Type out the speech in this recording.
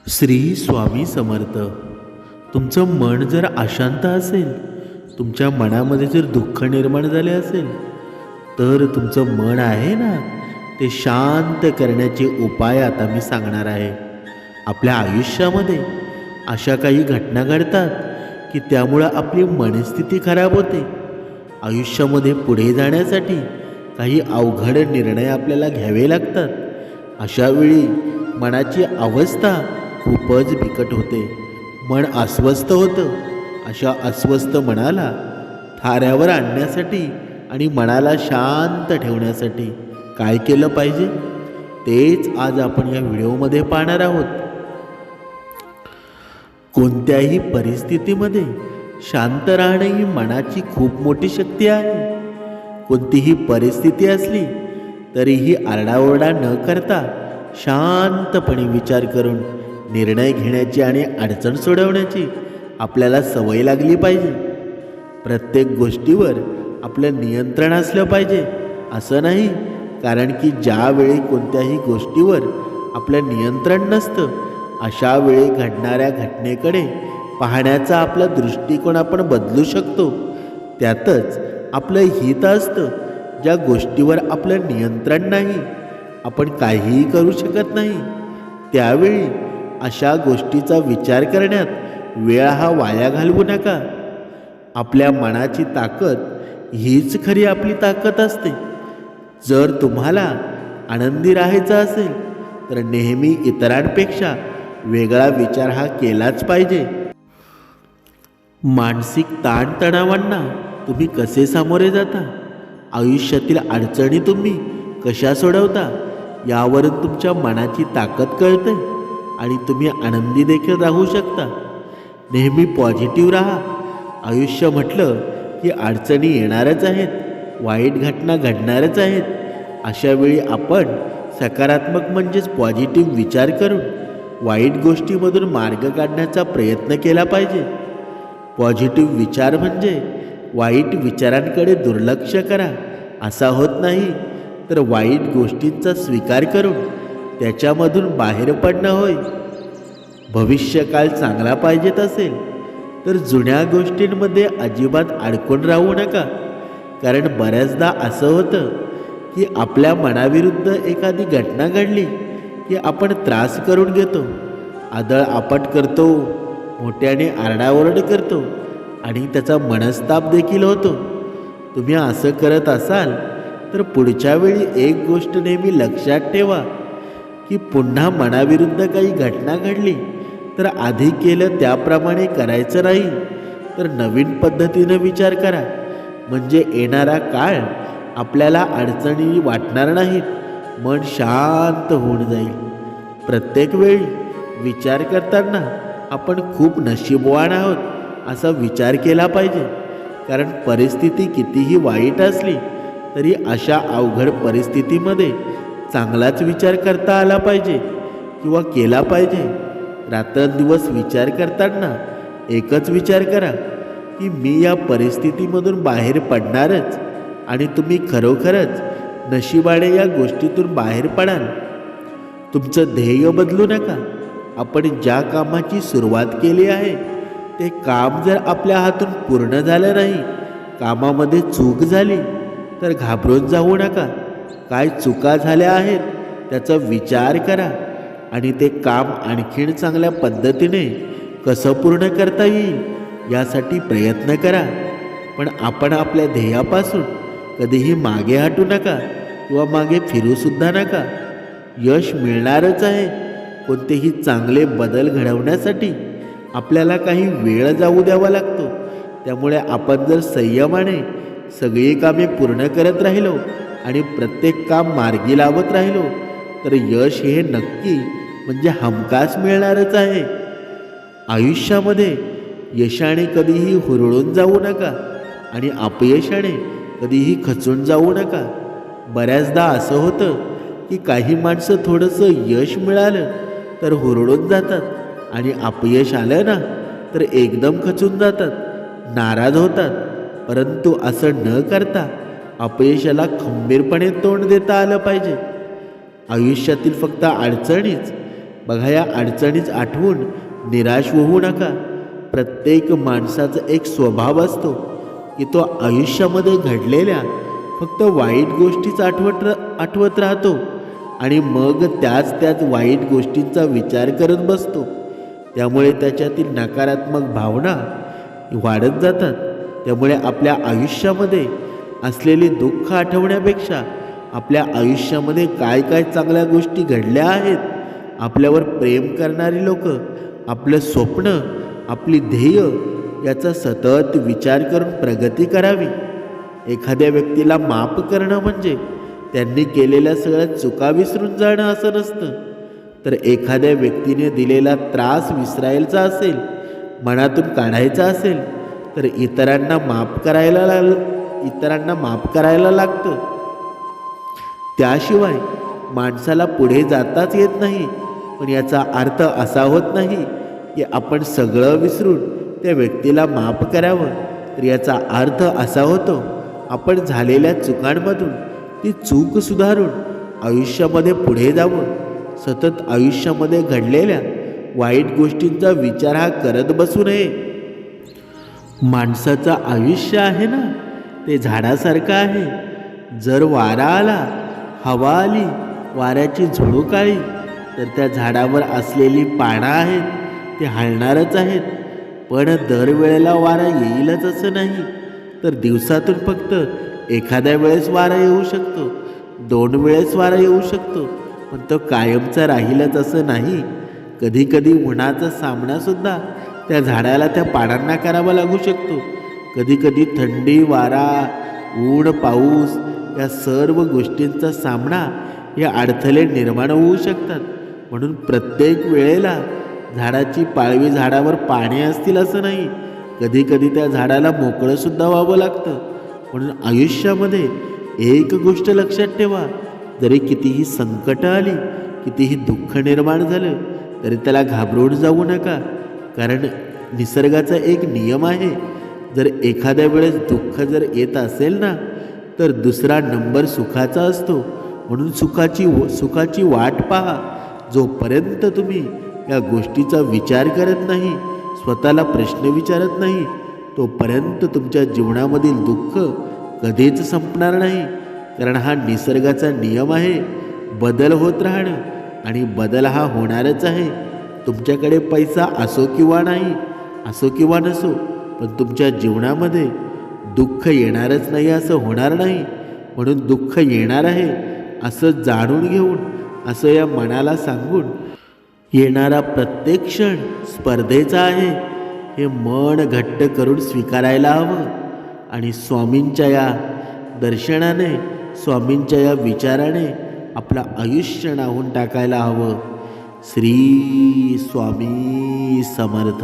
श्री स्वामी समर्थ. तुमचं मन जर अशांत असेल, तुमच्या मनामध्ये जर दुःख निर्माण झाले असेल, तर तुमचं मन आहे ना, ते शांत करण्याचे उपाय आता मी सांगणार आहे. आपल्या आयुष्यामध्ये अशा काही घटना घडतात की त्यामुळं आपली मनस्थिती खराब होते. आयुष्यामध्ये पुढे जाण्यासाठी काही अवघड निर्णय आपल्याला घ्यावे लागतात. अशावेळी मनाची अवस्था खूपच बिकट होते. मन अस्वस्थ होतं. अशा अस्वस्थ मनाला थाऱ्यावर आणण्यासाठी आणि मनाला शांत ठेवण्यासाठी काय केलं पाहिजे, तेच आज आपण या व्हिडिओमध्ये पाहणार आहोत. कोणत्याही परिस्थितीमध्ये शांत राहणे ही मनाची खूप मोठी शक्ती आहे. कोणतीही परिस्थिती असली तरीही आरडाओरडा न करता शांतपणे विचार करून निर्णय घेण्याची आणि अडचण सोडवण्याची आपल्याला सवय लागली पाहिजे. प्रत्येक गोष्टीवर आपलं नियंत्रण असलं पाहिजे असं नाही, कारण की ज्यावेळी कोणत्याही गोष्टीवर आपलं नियंत्रण नसतं, अशा वेळी घडणाऱ्या घटनेकडे पाहण्याचा आपला दृष्टिकोन आपण बदलू शकतो. त्यातच आपलं हित असतं. ज्या गोष्टीवर आपलं नियंत्रण नाही, आपण काहीही करू शकत नाही, त्यावेळी अशा गोष्टीचा विचार करण्यात वेळ हा वाया घालवू नका. आपल्या मनाची ताकद हीच खरी आपली ताकद असते. जर तुम्हाला आनंदी राहायचं असेल तर नेहमी इतरांपेक्षा वेगळा विचार हा केलाच पाहिजे. मानसिक ताणतणावांना तुम्ही कसे सामोरे जाता, आयुष्यातील अडचणी तुम्ही कशा सोडवता, यावरून तुमच्या मनाची ताकद कळते आणि तुम्ही आनंदी देखील राहू शकता. नेहमी पॉझिटिव्ह राहा. आयुष्य म्हटलं की अडचणी येणारच आहेत, वाईट घटना घडणारच आहेत. अशा वेळी आपण सकारात्मक म्हणजेच पॉझिटिव्ह विचार करून वाईट गोष्टीमधून मार्ग काढण्याचा प्रयत्न केला पाहिजे. पॉझिटिव्ह विचार म्हणजे वाईट विचारांकडे दुर्लक्ष करा असा होत नाही, तर वाईट गोष्टींचा स्वीकार करून त्याच्यामधून बाहेर पडणं होय. भविष्यकाळ चांगला पाहिजेत असेल तर जुन्या गोष्टींमध्ये अजिबात अडकून राहू नका, कारण बऱ्याचदा असं होतं की आपल्या मनाविरुद्ध एखादी घटना घडली की आपण त्रास करून घेतो, आदळ आपट करतो, मोठ्याने आरडाओरड करतो आणि त्याचा मनस्ताप देखील होतो. तुम्ही असं करत असाल तर पुढच्या वेळी एक गोष्ट नेहमी लक्षात ठेवा की पुन्हा मनाविरुद्ध काही घटना घडली तर आधी केलं त्याप्रमाणे करायचं नाही, तर नवीन पद्धतीनं विचार करा. म्हणजे येणारा काळ आपल्याला अडचणी वाटणार नाहीत. मन शांत होऊन जाईल. प्रत्येक वेळी विचार करताना आपण खूप नशीबवान आहोत असा विचार केला पाहिजे, कारण परिस्थिती कितीही वाईट असली तरी अशा अवघड परिस्थितीमध्ये चांगलाच विचार करता आला पाहिजे किंवा केला पाहिजे. रात्रंदिवस विचार करताना एकच विचार करा की मी या परिस्थितीमधून बाहेर पडणारच, आणि तुम्ही खरोखरच नशिबाने या गोष्टीतून बाहेर पडाल. तुमचं ध्येय बदलू नका. आपण ज्या कामाची सुरुवात केली आहे ते काम जर आपल्या हातून पूर्ण झालं नाही, कामामध्ये चूक झाली तर घाबरून जाऊ नका. काय चुका झाल्या आहेत त्याचा विचार करा आणि ते काम आणखीन चांगल्या पद्धतीने कसं पूर्ण करता येईल यासाठी प्रयत्न करा. पण आपण आपल्या ध्येयापासून कधीही मागे हटू नका किंवा मागे फिरूसुद्धा नका. यश मिळणारच आहे. कोणतेही चांगले बदल घडवण्यासाठी आपल्याला काही वेळ जाऊ द्यावा लागतो. त्यामुळे आपण जर संयमाने सगळी कामे पूर्ण करत राहिलो आणि प्रत्येक काम मार्गी लावत राहिलो तर यश हे नक्की म्हणजे हमखास मिळणारच आहे. आयुष्यामध्ये यशाने कधीही हुरळून जाऊ नका आणि अपयशाने कधीही खचून जाऊ नका. बऱ्याचदा असं होतं की काही माणसं थोडंसं यश मिळालं तर हुरळून जातात आणि अपयश आलं ना तर एकदम खचून जातात, नाराज होतात. परंतु असं न करता अपयशाला खंबीरपणे तोंड देता आलं पाहिजे. आयुष्यातील फक्त अडचणीच बघा, या अडचणीच आठवून निराश होऊ नका. प्रत्येक माणसाचा एक स्वभाव असतो की तो आयुष्यामध्ये घडलेल्या फक्त वाईट गोष्टीच आठवत राहतो आणि मग त्याच वाईट गोष्टींचा विचार करत बसतो. त्यामुळे त्याच्यातील नकारात्मक भावना वाढत जातात. त्यामुळे आपल्या आयुष्यामध्ये असलेले दुःख आठवण्यापेक्षा आपल्या आयुष्यामध्ये काय काय चांगल्या गोष्टी घडल्या आहेत, आपल्यावर प्रेम करणारी लोक, आपलं स्वप्न, आपली ध्येय याचा सतत विचार करून प्रगती करावी. एखाद्या व्यक्तीला माफ करणं म्हणजे त्यांनी केलेल्या सगळ्या चुका विसरून जाणं असं नसतं. तर एखाद्या व्यक्तीने दिलेला त्रास विसरायचा असेल, मनातून काढायचा असेल, तर इतरांना माफ करायला लागतं. त्याशिवाय माणसाला पुढे जाताच येत नाही. पण याचा अर्थ असा होत नाही की आपण सगळं विसरून त्या व्यक्तीला माफ करावं. तर याचा अर्थ असा होतो आपण झालेल्या चुकांमधून ती चूक सुधारून आयुष्यामध्ये पुढे जावं. सतत आयुष्यामध्ये घडलेल्या वाईट गोष्टींचा विचार हा करत बसू नये. माणसाचं आयुष्य आहे ना, ते झाडासारखं आहे. जर वारा आला, हवा आली, वाऱ्याची झुळूक आली, तर त्या झाडावर असलेली पानं आहेत ते हलणारच आहेत. पण दरवेळेला वारा येईलच असं नाही. तर दिवसातून फक्त एखाद्या वेळेस वारा येऊ शकतो, 2 वेळेस वारा येऊ शकतो, पण तो कायमचा राहीलच असं नाही. कधी कधी उन्हाचा सामनासुद्धा त्या झाडाला, त्या पानांना करावा लागू शकतो. कधी कधी थंडी, वारा, ऊन, पाऊस या सर्व गोष्टींचा सामना हे अडथळे निर्माण होऊ शकतात. म्हणून प्रत्येक वेळेला झाडाची पाळवी झाडावर पाने असतील असं नाही. कधी कधी त्या झाडाला मोकळंसुद्धा व्हावं लागतं. म्हणून आयुष्यामध्ये एक गोष्ट लक्षात ठेवा, जरी कितीही संकट आली, कितीही दुःख निर्माण झालं, तरी त्याला घाबरून जाऊ नका. कारण निसर्गाचा एक नियम आहे, जर एखाद्या वेळेस दुःख जर येत असेल ना, तर दुसरा नंबर सुखाचा असतो. म्हणून सुखाची वाट पहा. जोपर्यंत तुम्ही या गोष्टीचा विचार करत नाही, स्वतःला प्रश्न विचारत नाही, तोपर्यंत तुमच्या जीवनामधील दुःख कधीच संपणार नाही. कारण हा निसर्गाचा नियम आहे, बदल होत राहणं, आणि बदल हा होणारच आहे. तुमच्याकडे पैसा असो किंवा नाही, असो किंवा नसो, पण तुमच्या जीवनामध्ये दुःख येणारच नाही असं होणार नाही. म्हणून दुःख येणार आहे असं जाणून घेऊन, असं या मनाला सांगून, येणारा प्रत्येक क्षण स्पर्धेचा आहे हे मन घट्ट करून स्वीकारायला हवं. आणि स्वामींच्या या दर्शनाने, स्वामींच्या या विचाराने आपलं आयुष्य नाहून टाकायला हवं. श्री स्वामी समर्थ.